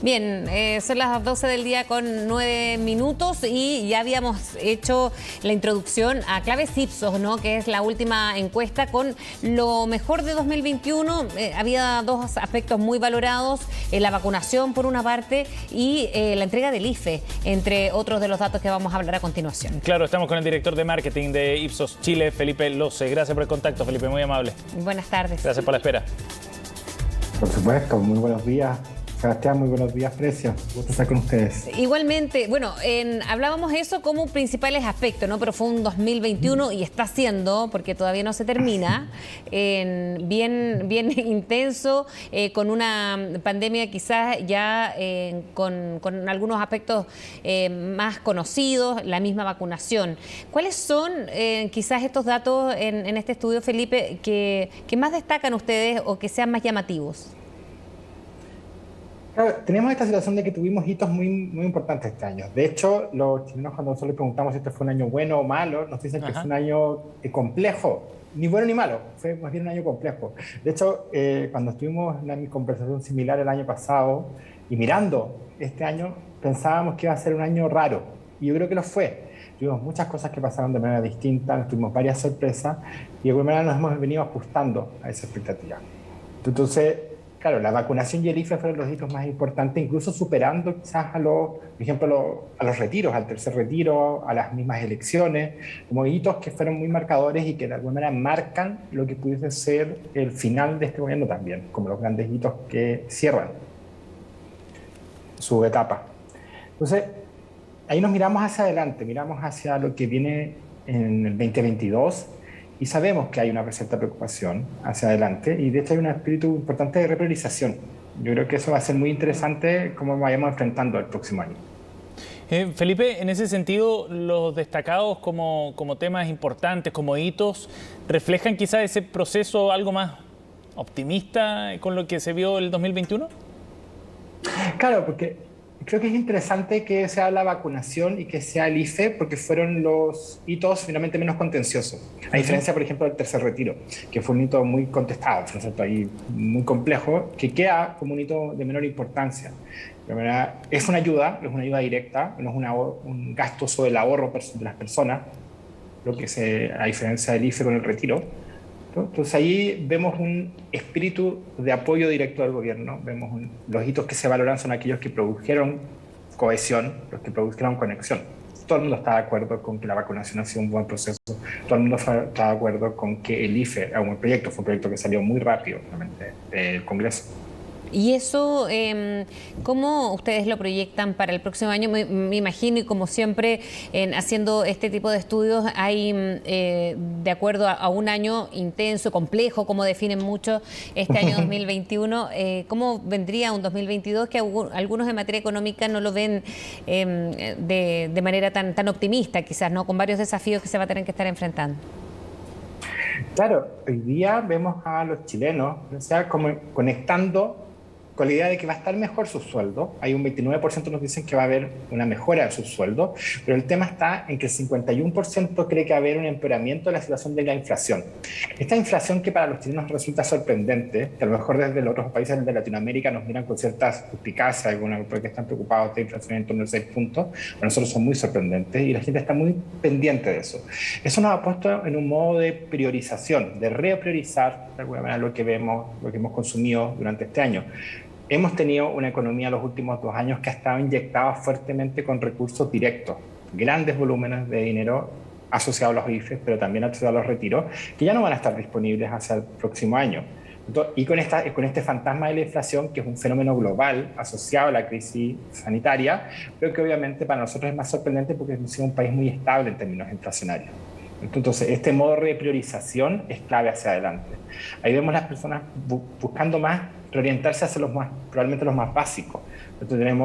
Bien, son las 12 del día con 9 minutos y ya habíamos hecho la introducción a Claves Ipsos, ¿no? Que es la última encuesta con lo mejor de 2021. Había dos aspectos muy valorados, la vacunación por una parte y la entrega del IFE, entre otros de los datos que vamos a hablar a continuación. Claro, estamos con el director de marketing de Ipsos Chile, Felipe Loce. Gracias por el contacto, Felipe, muy amable. Buenas tardes. Gracias por la espera. Por supuesto, muy buenos días. Sebastián, muy buenos días, Precio. Gusto estar con ustedes. Igualmente, bueno, hablábamos eso como principales aspectos, ¿no? Pero fue un 2021 y está siendo, porque todavía no se termina, bien intenso, con una pandemia quizás ya con algunos aspectos más conocidos, la misma vacunación. ¿Cuáles son quizás estos datos en este estudio, Felipe, que más destacan ustedes o que sean más llamativos? Claro, tenemos esta situación de que tuvimos hitos muy importantes este año. De hecho, los chilenos, cuando nosotros les preguntamos si este fue un año bueno o malo, nos dicen que fue un año complejo. Ni bueno ni malo, fue más bien un año complejo. De hecho, cuando estuvimos en una conversación similar el año pasado y mirando este año, pensábamos que iba a ser un año raro. Y yo creo que lo fue. Tuvimos muchas cosas que pasaron de manera distinta, tuvimos varias sorpresas y de alguna manera nos hemos venido ajustando a esa expectativa. Entonces, claro, la vacunación y el IFE fueron los hitos más importantes, incluso superando quizás por ejemplo, a los retiros, al tercer retiro, a las mismas elecciones, como hitos que fueron muy marcadores y que de alguna manera marcan lo que pudiese ser el final de este gobierno también, como los grandes hitos que cierran su etapa. Entonces, ahí nos miramos hacia adelante, miramos hacia lo que viene en el 2022, y sabemos que hay una cierta preocupación hacia adelante y de hecho hay un espíritu importante de repriorización. Yo creo que eso va a ser muy interesante cómo vayamos enfrentando el próximo año. Felipe, en ese sentido, los destacados como temas importantes, como hitos, ¿reflejan quizás ese proceso algo más optimista con lo que se vio el 2021? Claro, porque creo que es interesante que sea la vacunación y que sea el IFE, porque fueron los hitos finalmente menos contenciosos. A diferencia, por ejemplo, del tercer retiro, que fue un hito muy contestado, ¿no es cierto? Ahí muy complejo, que queda como un hito de menor importancia. De verdad, es una ayuda directa, no es un gasto sobre el ahorro de las personas, a diferencia del IFE con el retiro. Entonces ahí vemos un espíritu de apoyo directo al gobierno, vemos los hitos que se valoran son aquellos que produjeron cohesión, los que produjeron conexión. Todo el mundo está de acuerdo con que la vacunación ha sido un buen proceso, todo el mundo está de acuerdo con que el IFE fue un proyecto que salió muy rápido realmente del Congreso. Y eso, ¿cómo ustedes lo proyectan para el próximo año? Me imagino, y como siempre, haciendo este tipo de estudios, hay, de acuerdo a un año intenso, complejo, como definen mucho este año 2021, ¿cómo vendría un 2022 que algunos en materia económica no lo ven de manera tan optimista, quizás, ¿no? Con varios desafíos que se va a tener que estar enfrentando? Claro, hoy día vemos a los chilenos, o sea, como conectando con la idea de que va a estar mejor su sueldo. Hay un 29% nos dicen que va a haber una mejora de su sueldo, pero el tema está en que el 51% cree que va a haber un empeoramiento de la situación de la inflación. Esta inflación que para los chilenos resulta sorprendente, que a lo mejor desde los otros países de Latinoamérica nos miran con ciertas suspicacias, porque están preocupados de inflación en torno a 6 puntos, para nosotros son muy sorprendentes y la gente está muy pendiente de eso. Eso nos ha puesto en un modo de priorización, de repriorizar de alguna manera lo que vemos, lo que hemos consumido durante este año. Hemos tenido una economía los últimos 2 años que ha estado inyectada fuertemente con recursos directos, grandes volúmenes de dinero asociados a los IFES, pero también asociados a los retiros, que ya no van a estar disponibles hacia el próximo año. Y con este fantasma de la inflación, que es un fenómeno global asociado a la crisis sanitaria, pero que obviamente para nosotros es más sorprendente porque hemos sido un país muy estable en términos inflacionarios. Entonces, este modo de priorización es clave hacia adelante. Ahí vemos las personas buscando más reorientarse hacia probablemente los más básicos. Entonces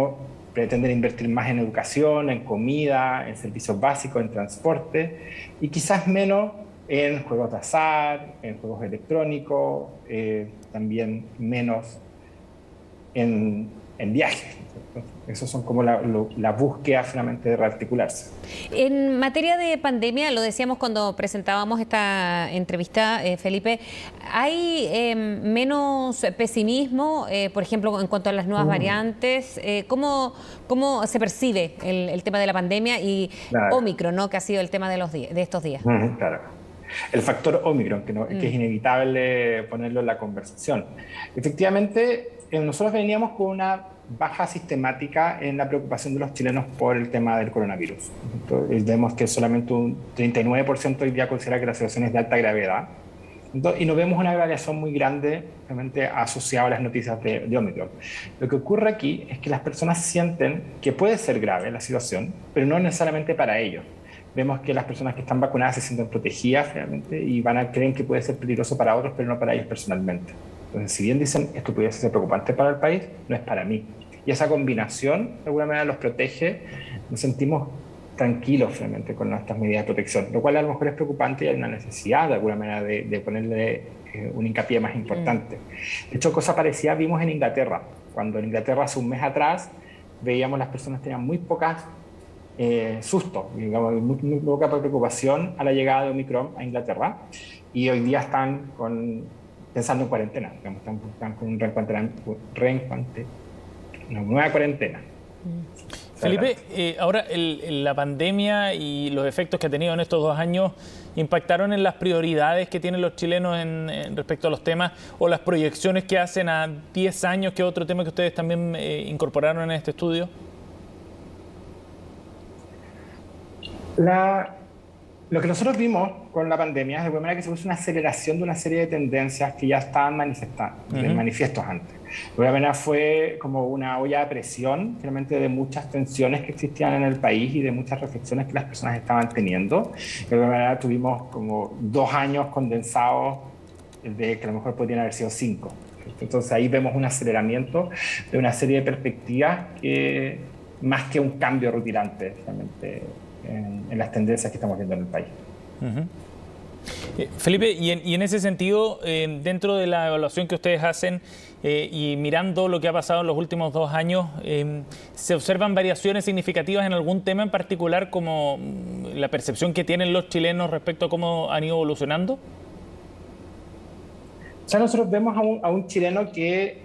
pretender invertir más en educación, en comida, en servicios básicos, en transporte, y quizás menos en juegos de azar, en juegos electrónicos, también menos en viajes. Esos son como la búsqueda finalmente de rearticularse. En materia de pandemia, lo decíamos cuando presentábamos esta entrevista, Felipe, ¿hay menos pesimismo, por ejemplo, en cuanto a las nuevas variantes? ¿Cómo se percibe el tema de la pandemia y Claro. Ómicron, ¿no?, que ha sido el tema de estos días? Claro. El factor Omicron, que es inevitable ponerlo en la conversación. Efectivamente, nosotros veníamos con una baja sistemática en la preocupación de los chilenos por el tema del coronavirus. Entonces, vemos que solamente un 39% hoy día considera que la situación es de alta gravedad. Entonces, y no vemos una variación muy grande realmente asociada a las noticias de Omicron. Lo que ocurre aquí es que las personas sienten que puede ser grave la situación, pero no necesariamente para ellos. Vemos que las personas que están vacunadas se sienten protegidas realmente y creen que puede ser peligroso para otros, pero no para ellos personalmente. Entonces, si bien dicen esto pudiera ser preocupante para el país, no es para mí. Y esa combinación, de alguna manera, los protege, nos sentimos tranquilos realmente con nuestras medidas de protección, lo cual a lo mejor es preocupante y hay una necesidad, de alguna manera, de ponerle un hincapié más importante. De hecho, cosa parecida vimos en Inglaterra. Cuando en Inglaterra, hace un mes atrás, veíamos las personas tenían muy pocas susto, digamos, muy poca preocupación a la llegada de Omicron a Inglaterra, y hoy día están pensando en cuarentena, digamos, están con una nueva cuarentena. Felipe, ahora la pandemia y los efectos que ha tenido en estos 2 años impactaron en las prioridades que tienen los chilenos respecto a los temas o las proyecciones que hacen a 10 años, que es otro tema que ustedes también incorporaron en este estudio. Lo que nosotros vimos con la pandemia es de alguna manera que se puso una aceleración de una serie de tendencias que ya estaban manifiestos antes. De alguna manera fue como una olla de presión, realmente, de muchas tensiones que existían en el país y de muchas reflexiones que las personas estaban teniendo. De alguna manera tuvimos como 2 años condensados de que a lo mejor podrían haber sido 5. Entonces ahí vemos un aceleramiento de una serie de perspectivas que, más que un cambio rutilante, realmente, en las tendencias que estamos viendo en el país. Felipe, y en ese sentido, dentro de la evaluación que ustedes hacen y mirando lo que ha pasado en los últimos 2 años, ¿se observan variaciones significativas en algún tema en particular, como la percepción que tienen los chilenos respecto a cómo han ido evolucionando? O sea, nosotros vemos a un chileno que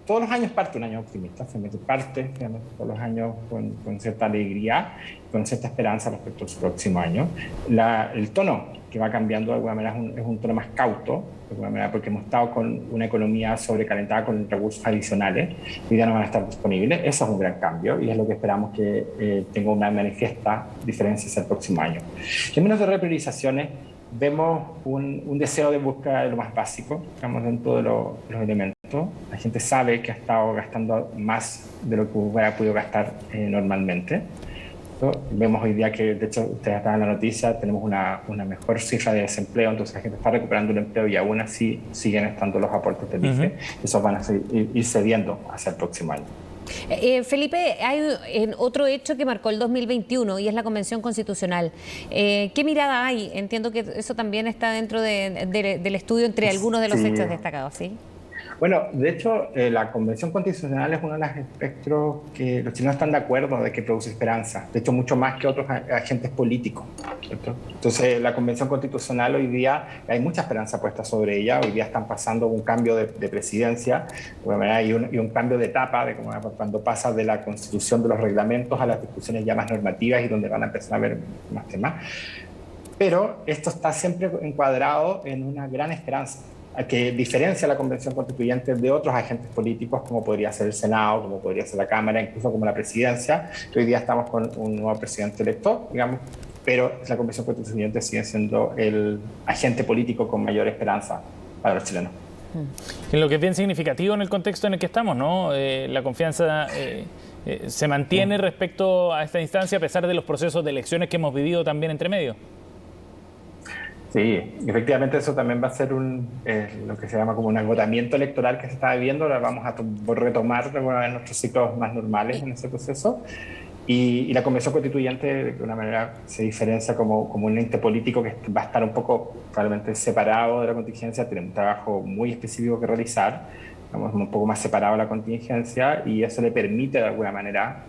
todos los años parte un año optimista, parte todos los años con cierta alegría, con cierta esperanza respecto a su próximo año. El tono que va cambiando de alguna manera es un tono más cauto, de alguna manera, porque hemos estado con una economía sobrecalentada con recursos adicionales y ya no van a estar disponibles. Eso es un gran cambio y es lo que esperamos que tenga una manifiesta diferencia hacia el próximo año. En términos de repriorizaciones, vemos un deseo de búsqueda de lo más básico, digamos, dentro de los elementos. La gente sabe que ha estado gastando más de lo que hubiera podido gastar normalmente. Vemos hoy día que, de hecho, ustedes están en la noticia, tenemos una mejor cifra de desempleo, entonces la gente está recuperando el empleo y aún así siguen estando los aportes del IFE. Esos van a ir cediendo hacia el próximo año. Felipe, hay otro hecho que marcó el 2021 y es la Convención Constitucional. ¿Qué mirada hay? Entiendo que eso también está dentro del estudio entre algunos de los hechos destacados, ¿sí? Bueno, de hecho, la Convención Constitucional es uno de los espectros que los chilenos están de acuerdo de que produce esperanza, de hecho mucho más que otros agentes políticos, ¿cierto? Entonces, la Convención Constitucional hoy día hay mucha esperanza puesta sobre ella. Hoy día están pasando un cambio de presidencia, y un cambio de etapa, de cuando pasa de la constitución de los reglamentos a las discusiones ya más normativas y donde van a empezar a haber más temas. Pero esto está siempre encuadrado en una gran esperanza, que diferencia la Convención Constituyente de otros agentes políticos, como podría ser el Senado, como podría ser la Cámara, incluso como la Presidencia, que hoy día estamos con un nuevo presidente electo, digamos, pero la Convención Constituyente sigue siendo el agente político con mayor esperanza para los chilenos. Lo que es bien significativo en el contexto en el que estamos, ¿no? La confianza se mantiene respecto a esta instancia a pesar de los procesos de elecciones que hemos vivido también entre medio. Sí, efectivamente eso también va a ser lo que se llama como un agotamiento electoral que se está viviendo. Ahora vamos a retomar nuestros ciclos más normales en ese proceso. Y la Convención Constituyente, de una manera, se diferencia como un ente político que va a estar un poco probablemente separado de la contingencia, tiene un trabajo muy específico que realizar, estamos un poco más separados de la contingencia y eso le permite de alguna manera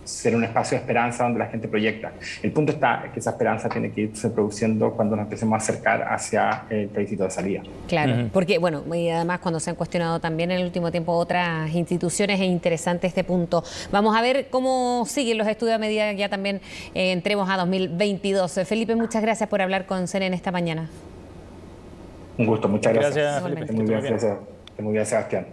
ser un espacio de esperanza donde la gente proyecta. El punto está que esa esperanza tiene que irse produciendo cuando nos empecemos a acercar hacia el plebiscito de salida. Claro, porque bueno, y además cuando se han cuestionado también en el último tiempo otras instituciones, es interesante este punto. Vamos a ver cómo siguen los estudios a medida que ya también entremos a 2022. Felipe, muchas gracias por hablar con CNN esta mañana. Un gusto, muchas gracias. Gracias, Felipe. Muy bien, Sebastián.